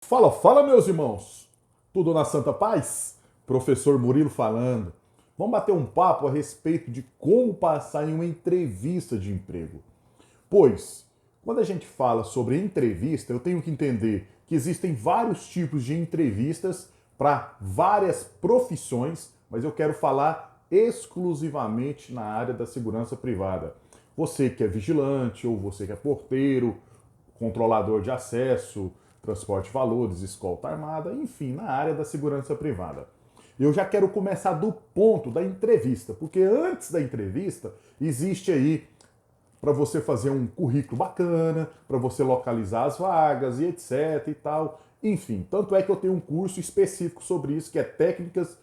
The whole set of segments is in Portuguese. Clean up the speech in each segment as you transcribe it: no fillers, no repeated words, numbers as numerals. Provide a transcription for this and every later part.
Fala, fala, meus irmãos! Tudo na Santa Paz? Professor Murilo falando. Vamos bater um papo a respeito de como passar em uma entrevista de emprego. Pois, quando a gente fala sobre entrevista, eu tenho que entender que existem vários tipos de entrevistas para várias profissões, mas eu quero falar exclusivamente na área da segurança privada. Você que é vigilante, ou você que é porteiro, controlador de acesso, transporte de valores, escolta armada, enfim, na área da segurança privada. Eu já quero começar do ponto da entrevista, porque antes da entrevista existe aí para você fazer um currículo bacana, para você localizar as vagas e etc e tal. Enfim, tanto é que eu tenho um curso específico sobre isso, que é técnicas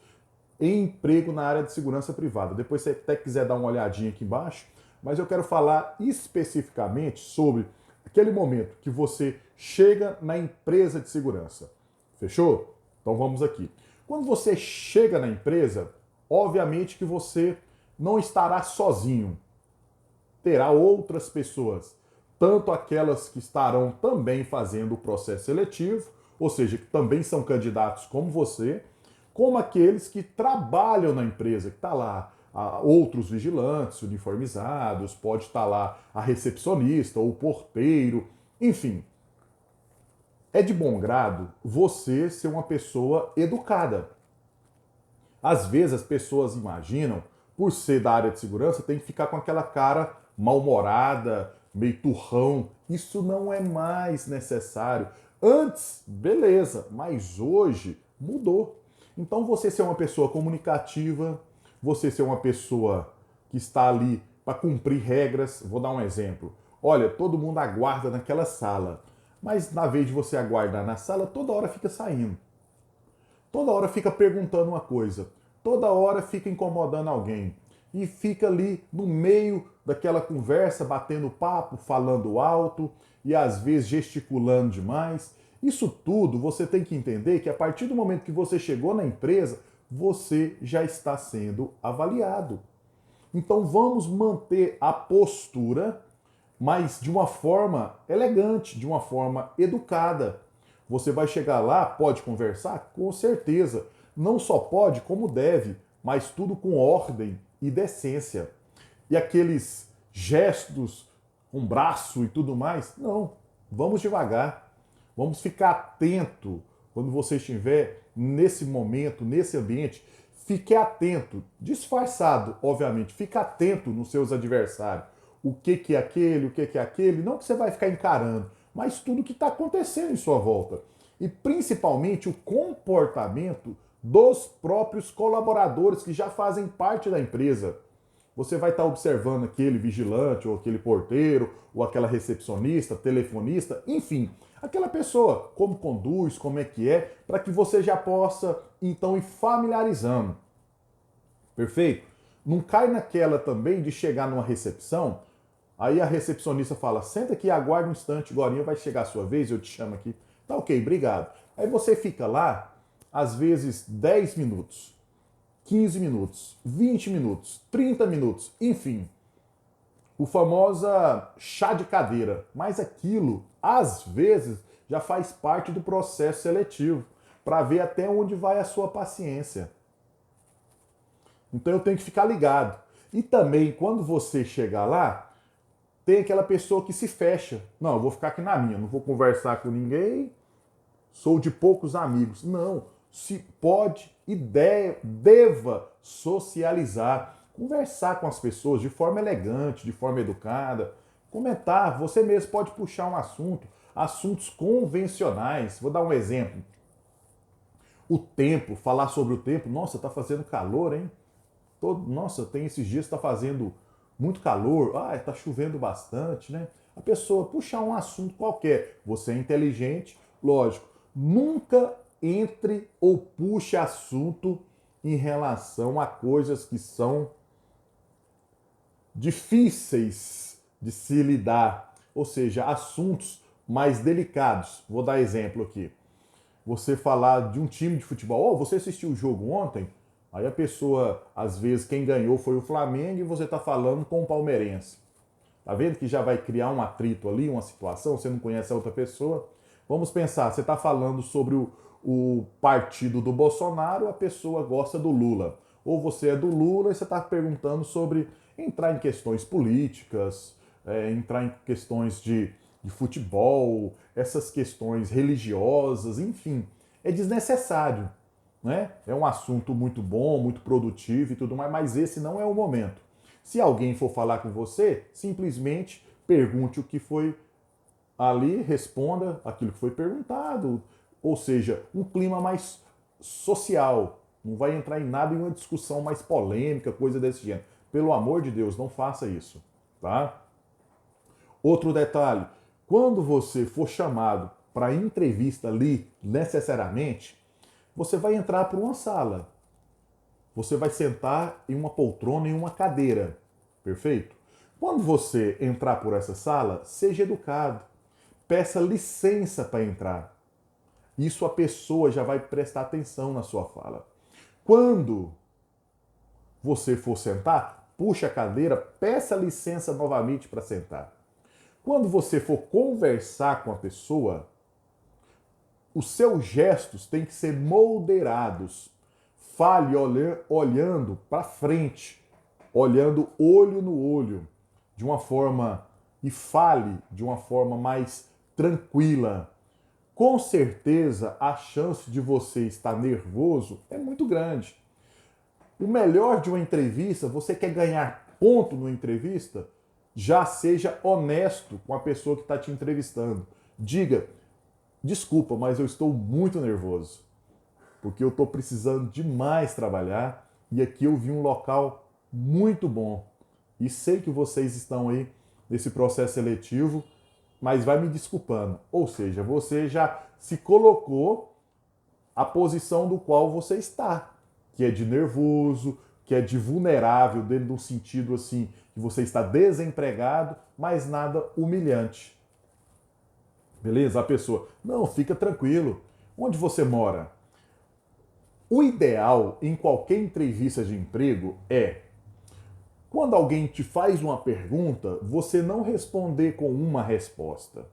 em emprego na área de segurança privada. Depois, se você até quiser dar uma olhadinha aqui embaixo, mas eu quero falar especificamente sobre aquele momento que você chega na empresa de segurança. Fechou? Então vamos aqui. Quando você chega na empresa, obviamente que você não estará sozinho. Terá outras pessoas, tanto aquelas que estarão também fazendo o processo seletivo, ou seja, que também são candidatos como você, como aqueles que trabalham na empresa, que está lá outros vigilantes uniformizados, pode estar lá a recepcionista ou o porteiro, enfim. É de bom grado você ser uma pessoa educada. Às vezes as pessoas imaginam, por ser da área de segurança, tem que ficar com aquela cara mal-humorada, meio turrão. Isso não é mais necessário. Antes, beleza, mas hoje mudou. Então você ser uma pessoa comunicativa, você ser uma pessoa que está ali para cumprir regras. Vou dar um exemplo. Olha, todo mundo aguarda naquela sala, mas na vez de você aguardar na sala, toda hora fica saindo. Toda hora fica perguntando uma coisa, toda hora fica incomodando alguém e fica ali no meio daquela conversa, batendo papo, falando alto e às vezes gesticulando demais. Isso tudo você tem que entender que a partir do momento que você chegou na empresa, você já está sendo avaliado. Então vamos manter a postura, mas de uma forma elegante, de uma forma educada. Você vai chegar lá, pode conversar? Com certeza. Não só pode, como deve, mas tudo com ordem e decência. E aqueles gestos com braço e tudo mais? Não. Vamos devagar. Vamos ficar atento quando você estiver nesse momento, nesse ambiente. Fique atento, disfarçado, obviamente. Fique atento nos seus adversários. O que é aquele, o que é aquele. Não que você vai ficar encarando, mas tudo que está acontecendo em sua volta. E principalmente o comportamento dos próprios colaboradores que já fazem parte da empresa. Você vai estar observando aquele vigilante, ou aquele porteiro, ou aquela recepcionista, telefonista, enfim, aquela pessoa, como conduz, como é que é, para que você já possa então ir familiarizando. Perfeito? Não cai naquela também de chegar numa recepção, aí a recepcionista fala: senta aqui, aguarda um instante, agora vai chegar a sua vez, eu te chamo aqui. Tá ok, obrigado. Aí você fica lá, às vezes 10 minutos, 15 minutos, 20 minutos, 30 minutos, enfim. O famosa chá de cadeira. Mas aquilo, às vezes, já faz parte do processo seletivo, para ver até onde vai a sua paciência. Então eu tenho que ficar ligado. E também, quando você chegar lá, tem aquela pessoa que se fecha. Não, eu vou ficar aqui na minha, não vou conversar com ninguém, sou de poucos amigos. Não, se pode e deva socializar, conversar com as pessoas de forma elegante, de forma educada, comentar, você mesmo pode puxar um assunto, assuntos convencionais. Vou dar um exemplo. O tempo, falar sobre o tempo. Nossa, tá fazendo calor, hein? Nossa, tem esses dias que está fazendo muito calor, está chovendo bastante, né? A pessoa puxar um assunto qualquer, você é inteligente, lógico, nunca entre ou puxe assunto em relação a coisas que são difíceis de se lidar, ou seja, assuntos mais delicados. Vou dar exemplo aqui. Você falar de um time de futebol, oh, você assistiu o jogo ontem? Aí a pessoa, às vezes, quem ganhou foi o Flamengo e você está falando com o palmeirense. Tá vendo que já vai criar um atrito ali, uma situação, você não conhece a outra pessoa? Vamos pensar, você está falando sobre o partido do Bolsonaro, a pessoa gosta do Lula. Ou você é do Lula e você está perguntando sobre entrar em questões políticas, entrar em questões de futebol, essas questões religiosas, enfim. É desnecessário, né? É um assunto muito bom, muito produtivo e tudo mais, mas esse não é o momento. Se alguém for falar com você, simplesmente pergunte o que foi ali, responda aquilo que foi perguntado, ou seja, um clima mais social. Não vai entrar em nada em uma discussão mais polêmica, coisa desse gênero. Pelo amor de Deus, não faça isso, tá? Outro detalhe, quando você for chamado para entrevista ali, necessariamente, você vai entrar por uma sala. Você vai sentar em uma poltrona, em uma cadeira. Perfeito? Quando você entrar por essa sala, seja educado. Peça licença para entrar. Isso a pessoa já vai prestar atenção na sua fala. Quando você for sentar, puxe a cadeira, peça licença novamente para sentar. Quando você for conversar com a pessoa, os seus gestos têm que ser moderados. Fale olhando para frente, olhando olho no olho, de uma forma e fale de uma forma mais tranquila. Com certeza a chance de você estar nervoso é muito grande. O melhor de uma entrevista, você quer ganhar ponto numa entrevista? Já seja honesto com a pessoa que está te entrevistando. Diga, desculpa, mas eu estou muito nervoso, porque eu estou precisando demais trabalhar e aqui eu vi um local muito bom. E sei que vocês estão aí nesse processo seletivo, mas vai me desculpando. Ou seja, você já se colocou a posição do qual você está, que é de nervoso, que é de vulnerável, dentro do sentido assim, que você está desempregado, mas nada humilhante. Beleza? A pessoa, não, fica tranquilo. Onde você mora? O ideal em qualquer entrevista de emprego é, quando alguém te faz uma pergunta, você não responder com uma resposta,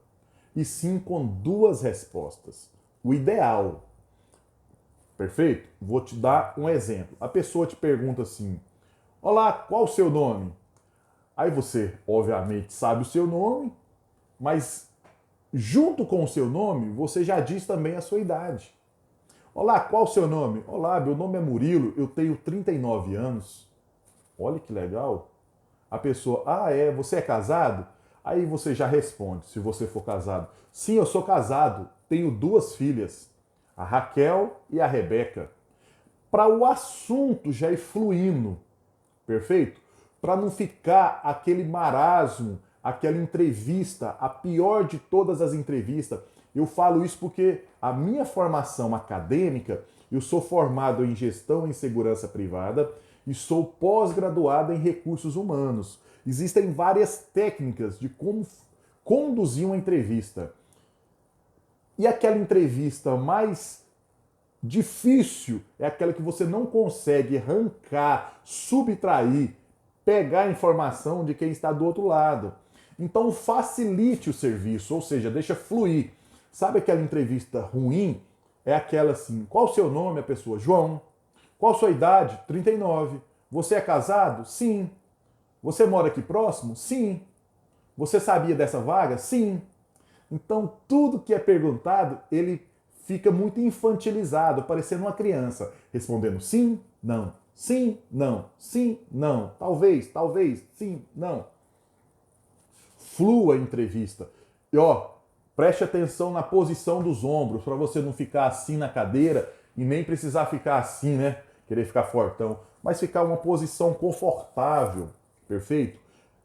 e sim com duas respostas. O ideal. Perfeito? Vou te dar um exemplo. A pessoa te pergunta assim: olá, qual o seu nome? Aí você, obviamente, sabe o seu nome, mas junto com o seu nome, você já diz também a sua idade. Olá, qual o seu nome? Olá, meu nome é Murilo, eu tenho 39 anos. Olha que legal. A pessoa, você é casado? Aí você já responde, se você for casado. Sim, eu sou casado, tenho duas filhas, a Raquel e a Rebeca. Para o assunto já ir fluindo, perfeito? Para não ficar aquele marasmo, aquela entrevista, a pior de todas as entrevistas. Eu falo isso porque a minha formação acadêmica, eu sou formado em gestão em segurança privada e sou pós-graduado em recursos humanos. Existem várias técnicas de como conduzir uma entrevista. E aquela entrevista mais difícil é aquela que você não consegue arrancar, subtrair, pegar a informação de quem está do outro lado. Então facilite o serviço, ou seja, deixa fluir. Sabe aquela entrevista ruim? É aquela assim, qual o seu nome, a pessoa? João. Qual a sua idade? 39. Você é casado? Sim. Você mora aqui próximo? Sim. Você sabia dessa vaga? Sim. Então, tudo que é perguntado, ele fica muito infantilizado, parecendo uma criança, respondendo sim, não, sim, não, sim, não, talvez, sim, não. Flua a entrevista. E preste atenção na posição dos ombros, para você não ficar assim na cadeira e nem precisar ficar assim, né? Querer ficar fortão, mas ficar uma posição confortável, perfeito?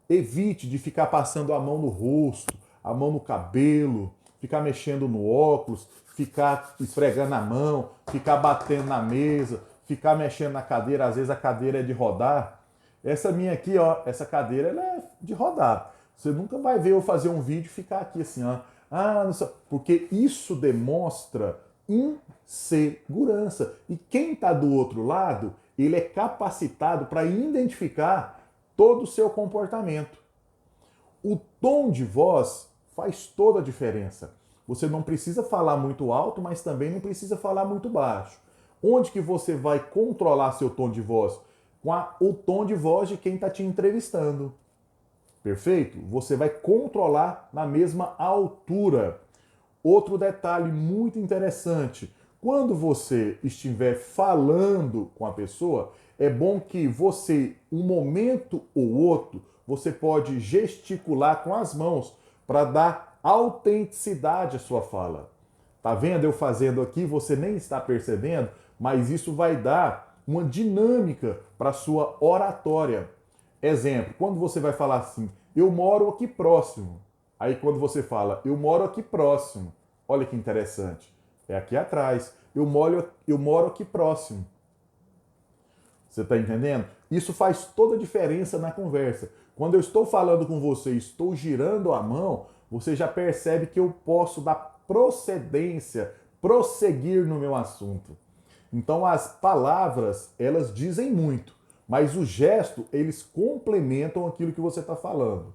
Evite de ficar passando a mão no rosto, a mão no cabelo, ficar mexendo no óculos, ficar esfregando a mão, ficar batendo na mesa, ficar mexendo na cadeira, às vezes a cadeira é de rodar. Essa minha aqui, essa cadeira ela é de rodar. Você nunca vai ver eu fazer um vídeo e ficar aqui assim, não sei, porque isso demonstra insegurança. E quem está do outro lado, ele é capacitado para identificar todo o seu comportamento. O tom de voz faz toda a diferença. Você não precisa falar muito alto, mas também não precisa falar muito baixo. Onde que você vai controlar seu tom de voz? Com o tom de voz de quem está te entrevistando. Perfeito? Você vai controlar na mesma altura. Outro detalhe muito interessante: quando você estiver falando com a pessoa, é bom que você, um momento ou outro, você pode gesticular com as mãos para dar autenticidade à sua fala. Tá vendo eu fazendo aqui? Você nem está percebendo, mas isso vai dar uma dinâmica para a sua oratória. Exemplo, quando você vai falar assim, eu moro aqui próximo. Aí quando você fala, eu moro aqui próximo, olha que interessante, é aqui atrás. Eu moro aqui próximo. Você está entendendo? Isso faz toda a diferença na conversa. Quando eu estou falando com você, estou girando a mão, você já percebe que eu posso dar procedência, prosseguir no meu assunto. Então as palavras, elas dizem muito, mas o gesto, eles complementam aquilo que você está falando.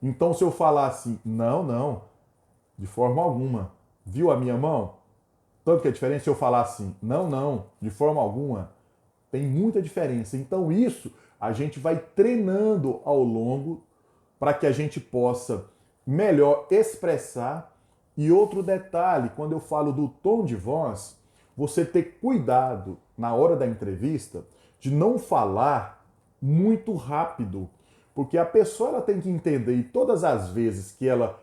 Então se eu falar assim, não, não, de forma alguma, viu a minha mão? Tanto que é diferente se eu falar assim, não, não, de forma alguma, tem muita diferença. Então isso a gente vai treinando ao longo para que a gente possa melhor expressar. E outro detalhe, quando eu falo do tom de voz, você ter cuidado na hora da entrevista de não falar muito rápido, porque a pessoa ela tem que entender e todas as vezes que ela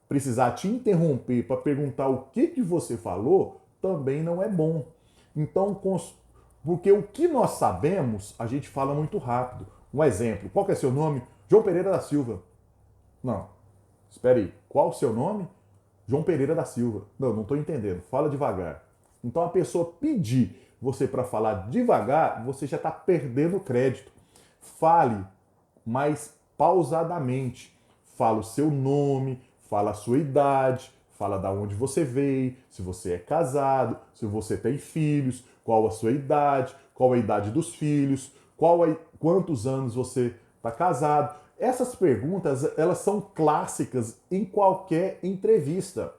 precisar te interromper para perguntar o que você falou, também não é bom. Então, porque o que nós sabemos, a gente fala muito rápido. Um exemplo, qual que é seu nome? João Pereira da Silva. Não, espere aí, qual o seu nome? João Pereira da Silva. Não, não estou entendendo, fala devagar. Então a pessoa pedir você para falar devagar, você já está perdendo crédito. Fale mais pausadamente. Fala o seu nome, fala a sua idade, fala da onde você veio, se você é casado, se você tem filhos, qual a sua idade, qual a idade dos filhos, quantos anos você está casado. Essas perguntas, elas são clássicas em qualquer entrevista.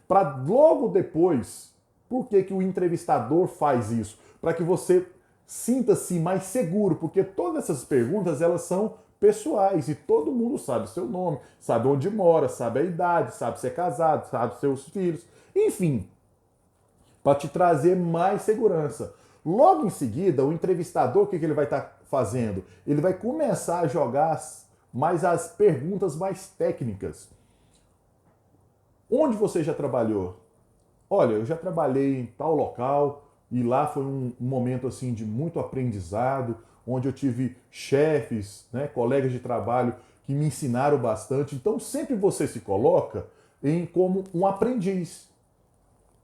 Para logo depois, por que que o entrevistador faz isso? Para que você sinta-se mais seguro, porque todas essas perguntas, elas são pessoais e todo mundo sabe seu nome, sabe onde mora, sabe a idade, sabe se é casado, sabe seus filhos, enfim, para te trazer mais segurança. Logo em seguida, o entrevistador, o que ele vai estar fazendo? Ele vai começar a jogar mais as perguntas mais técnicas. Onde você já trabalhou? Olha, eu já trabalhei em tal local e lá foi um momento assim de muito aprendizado, onde eu tive chefes, né, colegas de trabalho que me ensinaram bastante. Então sempre você se coloca como um aprendiz.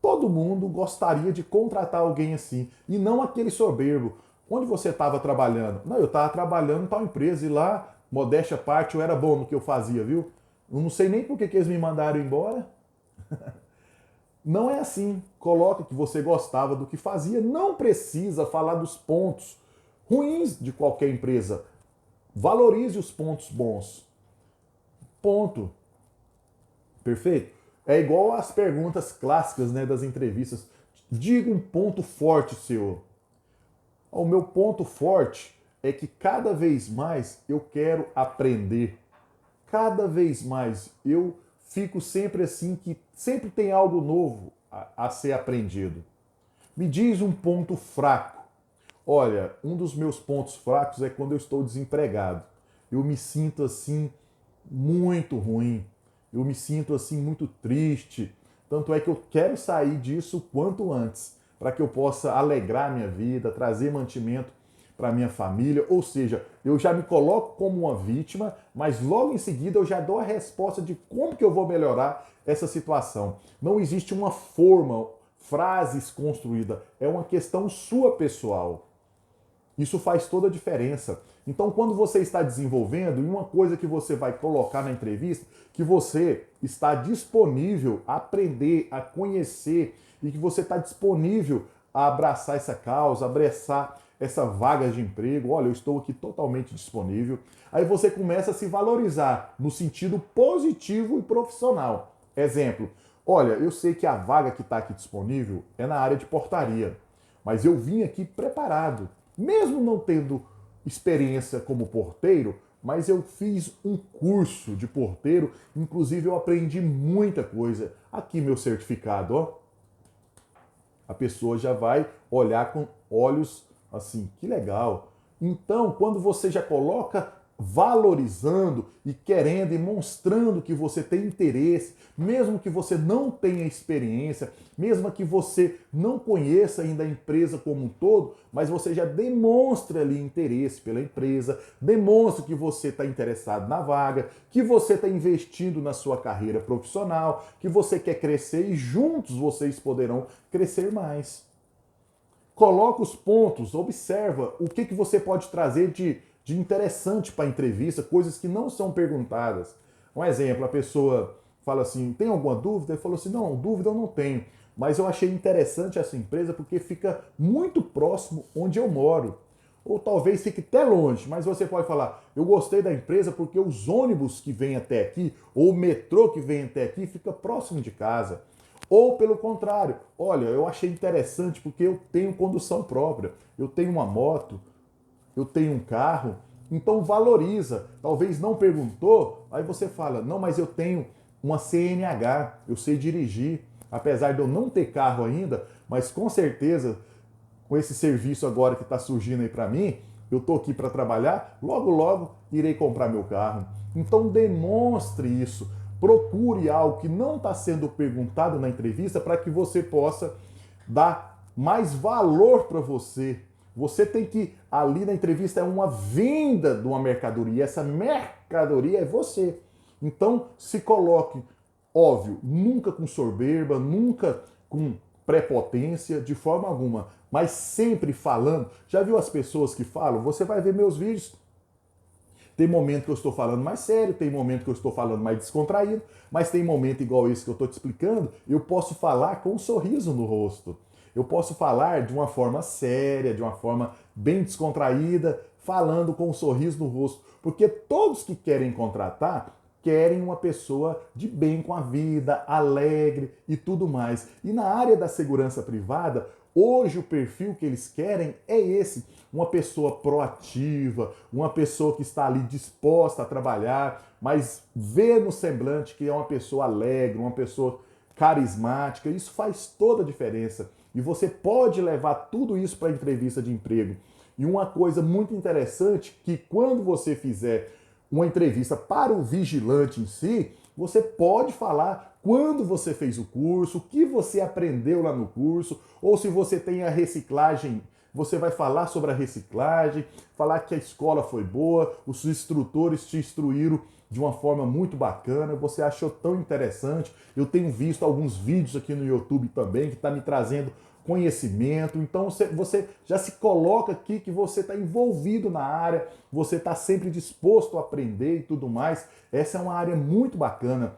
Todo mundo gostaria de contratar alguém assim e não aquele soberbo. Onde você estava trabalhando? Não, eu estava trabalhando em tal empresa e lá, modéstia à parte, eu era bom no que eu fazia, viu? Eu não sei nem por que eles me mandaram embora. Não é assim. Coloca que você gostava do que fazia. Não precisa falar dos pontos ruins de qualquer empresa. Valorize os pontos bons. Ponto. Perfeito? É igual às perguntas clássicas, né, das entrevistas. Diga um ponto forte seu. O meu ponto forte é que cada vez mais eu quero aprender. Cada vez mais eu fico sempre assim, que sempre tem algo novo a ser aprendido. Me diz um ponto fraco. Olha, um dos meus pontos fracos é quando eu estou desempregado. Eu me sinto assim muito ruim. Eu me sinto assim muito triste. Tanto é que eu quero sair disso quanto antes, para que eu possa alegrar minha vida, trazer mantimento para minha família. Ou seja, eu já me coloco como uma vítima, mas logo em seguida eu já dou a resposta de como que eu vou melhorar essa situação. Não existe uma forma, frases construídas, é uma questão sua pessoal. Isso faz toda a diferença. Então, quando você está desenvolvendo, e uma coisa que você vai colocar na entrevista, que você está disponível a aprender, a conhecer, e que você está disponível a abraçar essa causa, abraçar essa vaga de emprego. Olha, eu estou aqui totalmente disponível. Aí você começa a se valorizar no sentido positivo e profissional. Exemplo, Olha, eu sei que a vaga que está aqui disponível é na área de portaria, mas eu vim aqui preparado, mesmo não tendo experiência como porteiro, mas eu fiz um curso de porteiro, inclusive eu aprendi muita coisa. Aqui meu certificado, ó. A pessoa já vai olhar com olhos assim, que legal. Então, quando você já coloca valorizando e querendo e mostrando que você tem interesse, mesmo que você não tenha experiência, mesmo que você não conheça ainda a empresa como um todo, mas você já demonstra ali interesse pela empresa, demonstra que você está interessado na vaga, que você está investindo na sua carreira profissional, que você quer crescer e juntos vocês poderão crescer mais. Coloca os pontos, observa o que você pode trazer de interessante para a entrevista, coisas que não são perguntadas. Um exemplo, a pessoa fala assim, tem alguma dúvida? Ele falou assim, não, dúvida eu não tenho, mas eu achei interessante essa empresa porque fica muito próximo onde eu moro. Ou talvez fique até longe, mas você pode falar, eu gostei da empresa porque os ônibus que vêm até aqui, ou o metrô que vem até aqui, fica próximo de casa. Ou pelo contrário, olha, eu achei interessante porque eu tenho condução própria, eu tenho uma moto, eu tenho um carro, então valoriza. Talvez não perguntou, aí você fala, não, mas eu tenho uma CNH, eu sei dirigir, apesar de eu não ter carro ainda, mas com certeza, com esse serviço agora que está surgindo aí para mim, eu estou aqui para trabalhar, logo, logo irei comprar meu carro. Então demonstre isso. Procure algo que não está sendo perguntado na entrevista para que você possa dar mais valor para você. Você tem que, ali na entrevista, é uma venda de uma mercadoria. Essa mercadoria é você. Então, se coloque, óbvio, nunca com soberba, nunca com prepotência, de forma alguma, mas sempre falando. Já viu as pessoas que falam? Você vai ver meus vídeos. Tem momento que eu estou falando mais sério, tem momento que eu estou falando mais descontraído, mas tem momento igual esse que eu estou te explicando, eu posso falar com um sorriso no rosto. Eu posso falar de uma forma séria, de uma forma bem descontraída, falando com um sorriso no rosto. Porque todos que querem contratar querem uma pessoa de bem com a vida, alegre e tudo mais. E na área da segurança privada, hoje o perfil que eles querem é esse, uma pessoa proativa, uma pessoa que está ali disposta a trabalhar, mas vê no semblante que é uma pessoa alegre, uma pessoa carismática. Isso faz toda a diferença. E você pode levar tudo isso para a entrevista de emprego. E uma coisa muito interessante que quando você fizer uma entrevista para o vigilante em si, você pode falar quando você fez o curso, o que você aprendeu lá no curso, ou se você tem a reciclagem, você vai falar sobre a reciclagem, falar que a escola foi boa, os instrutores te instruíram de uma forma muito bacana, você achou tão interessante. Eu tenho visto alguns vídeos aqui no YouTube também que está me trazendo conhecimento. Então você já se coloca aqui que você está envolvido na área, você está sempre disposto a aprender e tudo mais. Essa é uma área muito bacana.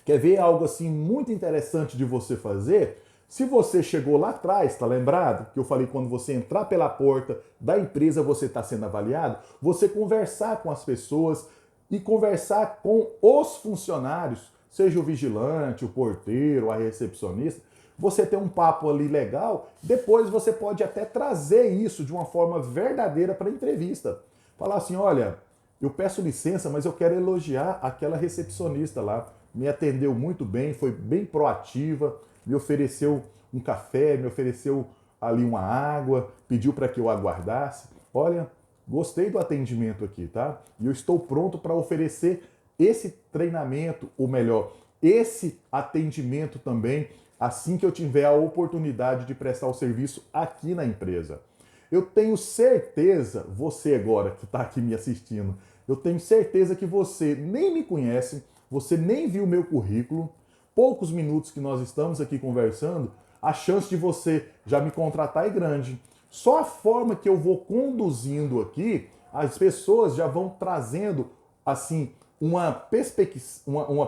Quer ver algo assim muito interessante de você fazer? Se você chegou lá atrás, tá lembrado? Que eu falei quando você entrar pela porta da empresa, você está sendo avaliado, você conversar com as pessoas e conversar com os funcionários, seja o vigilante, o porteiro, a recepcionista, você tem um papo ali legal, depois você pode até trazer isso de uma forma verdadeira para a entrevista. Falar assim, olha, eu peço licença, mas eu quero elogiar aquela recepcionista lá. Me atendeu muito bem, foi bem proativa, me ofereceu um café, me ofereceu ali uma água, pediu para que eu aguardasse. Olha, gostei do atendimento aqui, tá? E eu estou pronto para oferecer esse treinamento, ou melhor, esse atendimento também, assim que eu tiver a oportunidade de prestar o serviço aqui na empresa. Eu tenho certeza, você agora que está aqui me assistindo, eu tenho certeza que você nem me conhece, você nem viu o meu currículo, poucos minutos que nós estamos aqui conversando, a chance de você já me contratar é grande. Só a forma que eu vou conduzindo aqui, as pessoas já vão trazendo assim uma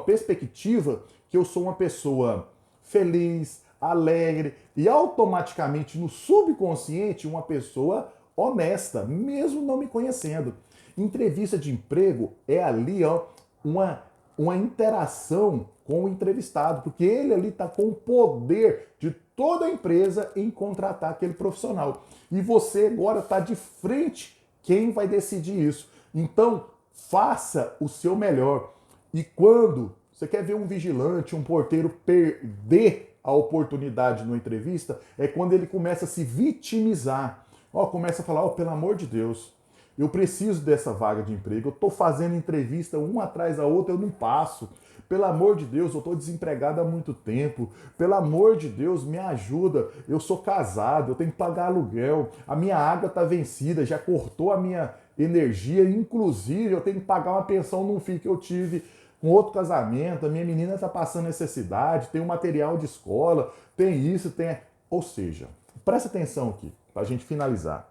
perspectiva que eu sou uma pessoa feliz, alegre e automaticamente no subconsciente uma pessoa honesta, mesmo não me conhecendo. Entrevista de emprego é ali, ó, uma interação com o entrevistado, porque ele ali está com o poder de toda a empresa em contratar aquele profissional. E você agora está de frente quem vai decidir isso. Então, faça o seu melhor. E quando você quer ver um vigilante, um porteiro perder a oportunidade numa entrevista, é quando ele começa a se vitimizar. Começa a falar, pelo amor de Deus, eu preciso dessa vaga de emprego, eu estou fazendo entrevista uma atrás da outra, eu não passo. Pelo amor de Deus, eu estou desempregado há muito tempo. Pelo amor de Deus, me ajuda. Eu sou casado, eu tenho que pagar aluguel. A minha água está vencida, já cortou a minha energia. Inclusive, eu tenho que pagar uma pensão num filho que eu tive com outro casamento. A minha menina está passando necessidade, tem um material de escola, tem isso, tem... Ou seja, presta atenção aqui, para a gente finalizar.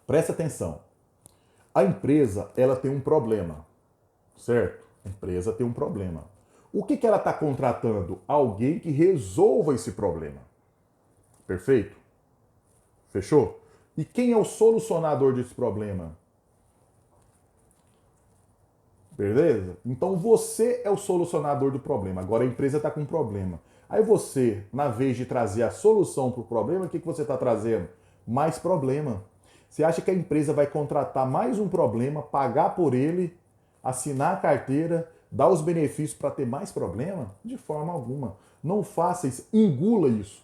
Presta atenção. A empresa, ela tem um problema, certo? A empresa tem um problema. O que ela está contratando? Alguém que resolva esse problema. Perfeito? Fechou? E quem é o solucionador desse problema? Beleza? Então você é o solucionador do problema. Agora a empresa está com um problema. Aí você, na vez de trazer a solução para o problema, o que você está trazendo? Mais problema. Você acha que a empresa vai contratar mais um problema, pagar por ele, assinar a carteira, dar os benefícios para ter mais problema? De forma alguma. Não faça isso, engula isso,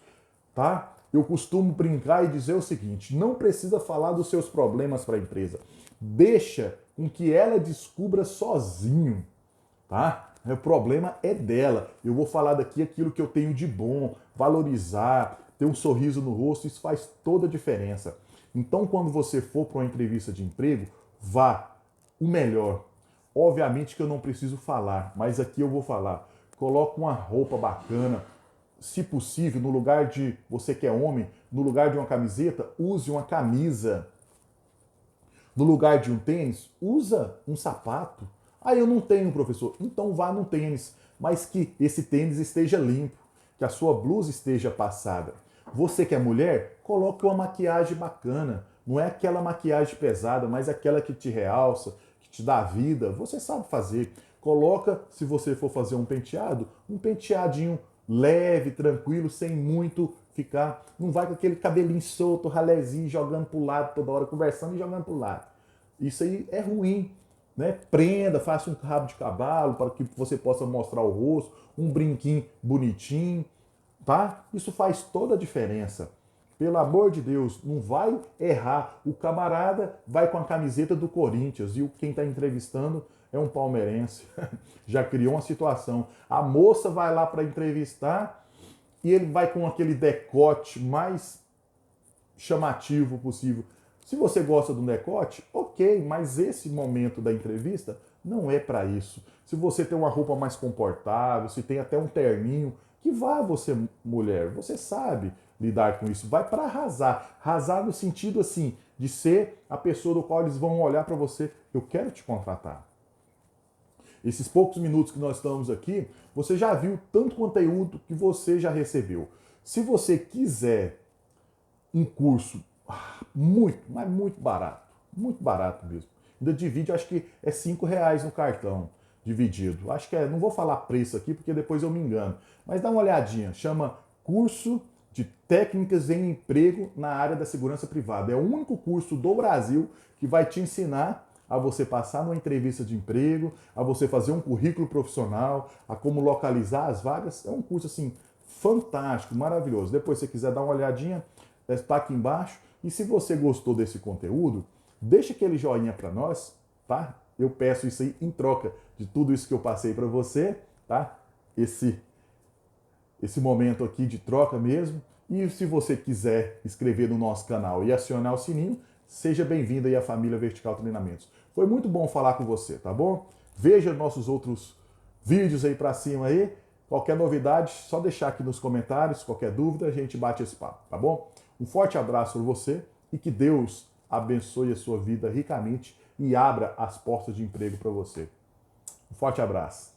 tá? Eu costumo brincar e dizer o seguinte, não precisa falar dos seus problemas para a empresa. Deixa com que ela descubra sozinho, tá? O problema é dela. Eu vou falar daqui aquilo que eu tenho de bom, valorizar, ter um sorriso no rosto, isso faz toda a diferença. Então, quando você for para uma entrevista de emprego, vá o melhor. Obviamente que eu não preciso falar, mas aqui eu vou falar. Coloque uma roupa bacana. Se possível, no lugar de você que é homem, no lugar de uma camiseta, use uma camisa. No lugar de um tênis, usa um sapato. Eu não tenho, professor. Então vá no tênis, mas que esse tênis esteja limpo, que a sua blusa esteja passada. Você que é mulher, coloque uma maquiagem bacana. Não é aquela maquiagem pesada, mas aquela que te realça, que te dá vida. Você sabe fazer. Coloca, se você for fazer um penteadinho leve, tranquilo, sem muito ficar. Não vai com aquele cabelinho solto, ralézinho, jogando pro lado toda hora, conversando e jogando pro lado. Isso aí é ruim, né? Prenda, faça um rabo de cavalo para que você possa mostrar o rosto, um brinquinho bonitinho, tá? Isso faz toda a diferença. Pelo amor de Deus, não vai errar. O camarada vai com a camiseta do Corinthians e quem está entrevistando é um palmeirense. Já criou uma situação. A moça vai lá para entrevistar e ele vai com aquele decote mais chamativo possível. Se você gosta do decote, ok, mas esse momento da entrevista não é para isso. Se você tem uma roupa mais confortável, se tem até um terninho, que vá você, mulher, você sabe lidar com isso. Vai para arrasar. Arrasar no sentido assim, de ser a pessoa do qual eles vão olhar para você, eu quero te contratar. Esses poucos minutos que nós estamos aqui, você já viu tanto conteúdo que você já recebeu. Se você quiser um curso muito, mas muito barato mesmo. Ainda divide, acho que é R$ 5 no cartão dividido. Acho que não vou falar preço aqui porque depois eu me engano. Mas dá uma olhadinha, chama Curso de Técnicas em Emprego na Área da Segurança Privada. É o único curso do Brasil que vai te ensinar a você passar numa entrevista de emprego, a você fazer um currículo profissional, a como localizar as vagas. É um curso assim fantástico, maravilhoso. Depois, se você quiser dar uma olhadinha, está aqui embaixo. E se você gostou desse conteúdo, deixa aquele joinha para nós, tá? Eu peço isso aí em troca de tudo isso que eu passei para você, tá? Esse momento aqui de troca mesmo. E se você quiser inscrever no nosso canal e acionar o sininho, seja bem-vindo aí à família Vertical Treinamentos. Foi muito bom falar com você, tá bom? Veja nossos outros vídeos aí para cima aí. Qualquer novidade, só deixar aqui nos comentários. Qualquer dúvida, a gente bate esse papo, tá bom? Um forte abraço para você e que Deus abençoe a sua vida ricamente e abra as portas de emprego para você. Um forte abraço.